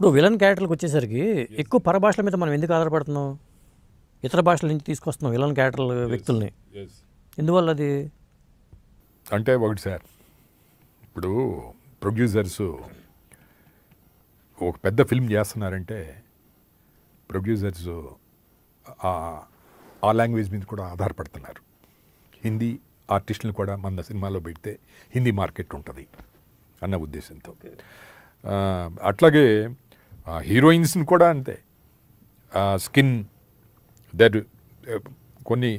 ఇప్పుడు విలన్ క్యారెక్టర్కి వచ్చేసరికి ఎక్కువ పరభాషల మీద మనం ఎందుకు ఆధారపడుతున్నాం? ఇతర భాషల నుంచి తీసుకొస్తున్నాం విలన్ క్యారెక్టర్ల వ్యక్తుల్ని. ఎందువల్ల అది? అంటే ఒకటి సార్, ఇప్పుడు ప్రొడ్యూసర్స్ ఒక పెద్ద ఫిల్మ్ చేస్తున్నారంటే ప్రొడ్యూసర్స్ ఆ లాంగ్వేజ్ మీద కూడా ఆధారపడుతున్నారు. హిందీ ఆర్టిస్టులు కూడా మన సినిమాలో పెడితే హిందీ మార్కెట్ ఉంటుంది అన్న ఉద్దేశంతో. అట్లాగే హీరోయిన్స్ని కూడా అంతే. స్కిన్ దట్ కొన్ని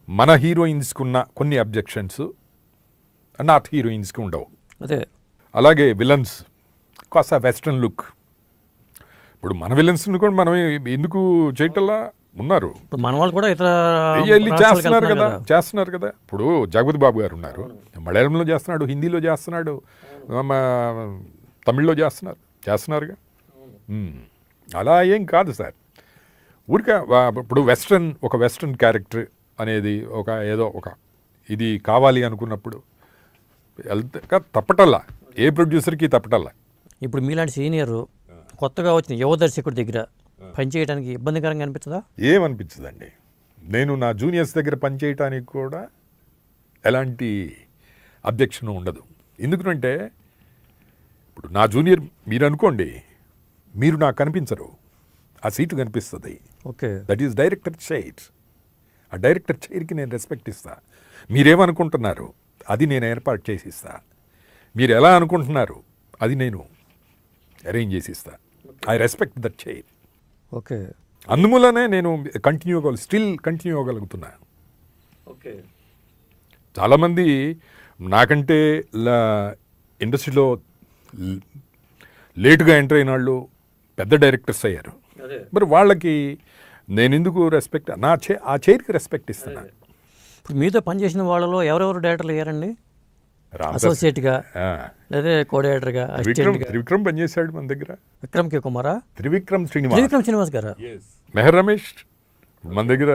మన హీరోయిన్స్కి ఉన్న కొన్ని అబ్జెక్షన్స్ నార్త్ హీరోయిన్స్కి ఉండవు. అదే అలాగే విలన్స్ కాస్త వెస్ట్రన్ లుక్. ఇప్పుడు మన విలన్స్ని కూడా మనం ఎందుకు చేయటల్లా ఉన్నారు. ఇప్పుడు మన వాళ్ళు కూడా ఇతర వెళ్ళి చేస్తున్నారు కదా. ఇప్పుడు జగపతి బాబు గారు ఉన్నారు, మలయాళంలో చేస్తున్నాడు, హిందీలో చేస్తున్నాడు, తమిళ్లో చేస్తున్నారుగా. అలా ఏం కాదు సార్. ఊరికే ఇప్పుడు ఒక వెస్ట్రన్ క్యారెక్టర్ అనేది ఏదో ఒక ఇది కావాలి అనుకున్నప్పుడు వెళ్తే తప్పటల్లా, ఏ ప్రొడ్యూసర్కి తప్పటల్లా. ఇప్పుడు మీలాంటి సీనియర్ కొత్తగా వచ్చిన యువ దర్శకుడి దగ్గర పనిచేయడానికి ఇబ్బందికరంగా అనిపించదా? ఏమనిపించదండి. నేను నా జూనియర్స్ దగ్గర పనిచేయటానికి కూడా ఎలాంటి అబ్జెక్షన్ ఉండదు. ఎందుకంటే ఇప్పుడు నా జూనియర్ మీరు అనుకోండి, మీరు నాకు కనిపించరు, ఆ సీటు కనిపిస్తుంది. Okay, that is director chair. ఆ డైరెక్టర్ చైర్కి నేను రెస్పెక్ట్ ఇస్తా. మీరేమనుకుంటున్నారు అది నేను ఏర్పాటు చేసి ఇస్తా. మీరు ఎలా అనుకుంటున్నారు అది నేను అరేంజ్ చేసి ఇస్తా. I respect that chair. Okay, అందువల్లనే నేను స్టిల్ కంటిన్యూ అవ్వగలుగుతున్నా. ఓకే. చాలామంది నాకంటే ఇండస్ట్రీలో లేటుగా ఎంటర్ అయిన వాళ్ళు పెద్ద డైరెక్టర్స్ అయ్యారు. మరి వాళ్ళకి నేను ఎందుకు రెస్పెక్ట్, ఆ చైర్కి రెస్పెక్ట్ ఇస్తున్నా. ఇప్పుడు మీతో పనిచేసిన వాళ్ళలో ఎవరెవరు డైరెక్టర్లు అయ్యారండి? అసోసియేట్గా లేదా కో డైరెక్టర్గా? త్రివిక్రమ్ పనిచేశాడు మన దగ్గర. విక్రమ్ కే కుమారా? త్రివిక్రమ్ శ్రీనివాస్ గారా? మెహర్ రమేష్ మన దగ్గర.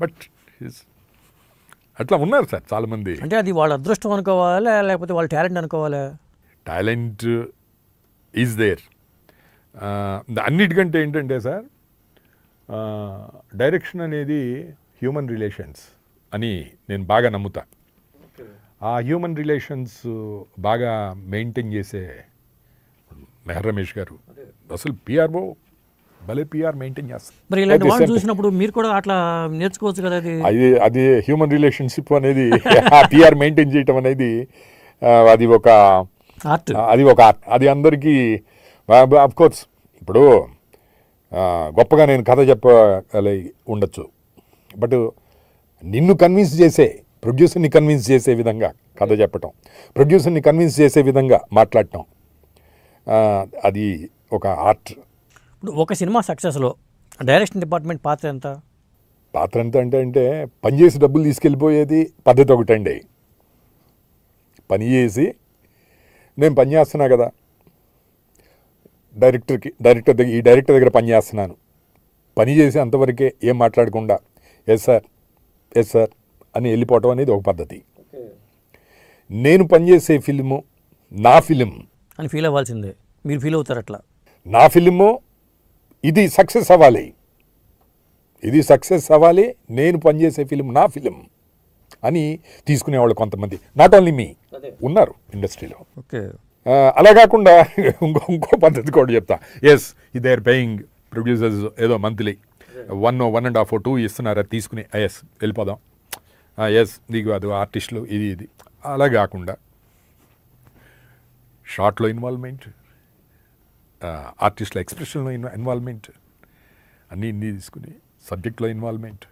బట్ అట్లా ఉన్నారు సార్ చాలామంది. అంటే అది వాళ్ళ అదృష్టం అనుకోవాలా లేకపోతే వాళ్ళ టాలెంట్ అనుకోవాలా? Talent is there. అన్నిటికంటే ఏంటంటే సార్, డైరెక్షన్ అనేది హ్యూమన్ రిలేషన్స్ అని నేను బాగా నమ్ముతా. ఆ హ్యూమన్ రిలేషన్స్ బాగా మెయింటైన్ చేసే మెహర్ రమేష్ గారు అసలు పిఆర్ఓ భలే పిఆర్ మెయింటైన్ చేస్తారు. మరి ఇలాంటి వాళ్ళు చూసినప్పుడు మీరు కూడా అట్లా నేర్చుకోవచ్చు కదా. అది హ్యూమన్ రిలేషన్షిప్ అనేది పిఆర్ మెయింటైన్ చేయటం అనేది అది ఒక ఆర్ట్. అది అందరికీ ఆఫ్ కోర్స్ ఇప్పుడు గొప్పగా నేను కథ చెప్పగలి ఉండొచ్చు, బట్ నిన్ను కన్విన్స్ చేసే ప్రొడ్యూసర్ని కన్విన్స్ చేసే విధంగా కథ చెప్పటం, ప్రొడ్యూసర్ని కన్విన్స్ చేసే విధంగా మాట్లాడటం, అది ఒక ఆర్ట్. ఇప్పుడు ఒక సినిమా సక్సెస్లో డైరెక్షన్ డిపార్ట్మెంట్ పాత్ర ఎంత? అంటే పనిచేసి డబ్బులు తీసుకెళ్ళిపోయేది పద్ధతి ఒకటండి. పని చేసి నేను పని చేస్తున్నా కదా, డైరెక్టర్ దగ్గర పని చేస్తున్నాను, పని చేసి అంతవరకే ఏం మాట్లాడకుండా ఎస్ సార్ అని వెళ్ళిపోవటం అనేది ఒక పద్ధతి. నేను పనిచేసే ఫిలిము నా ఫిలిం అని ఫీల్ అవ్వాల్సిందే. మీరు ఫీల్ అవుతారు అట్లా. నా ఫిలిము ఇది సక్సెస్ అవ్వాలి, నేను పనిచేసే ఫిలిం నా ఫిలిం అని తీసుకునేవాళ్ళు కొంతమంది, నాట్ ఓన్లీ మీ, ఉన్నారు ఇండస్ట్రీలో. ఓకే, అలా కాకుండా ఇంకో పద్ధతి కూడా చెప్తా. Yes they are paying producers ఏదో మంత్లీ 1.5 2 ఇస్తున్నారు, అది తీసుకుని ఎస్ వెళ్ళిపోదాం, ఎస్ నీకు అది ఆర్టిస్టులు ఇది అలా కాకుండా షార్ట్లో ఇన్వాల్వ్మెంట్, ఆర్టిస్టుల ఎక్స్ప్రెషన్లో ఇన్వాల్వ్మెంట్, అన్నీ తీసుకుని సబ్జెక్ట్లో ఇన్వాల్వ్మెంట్,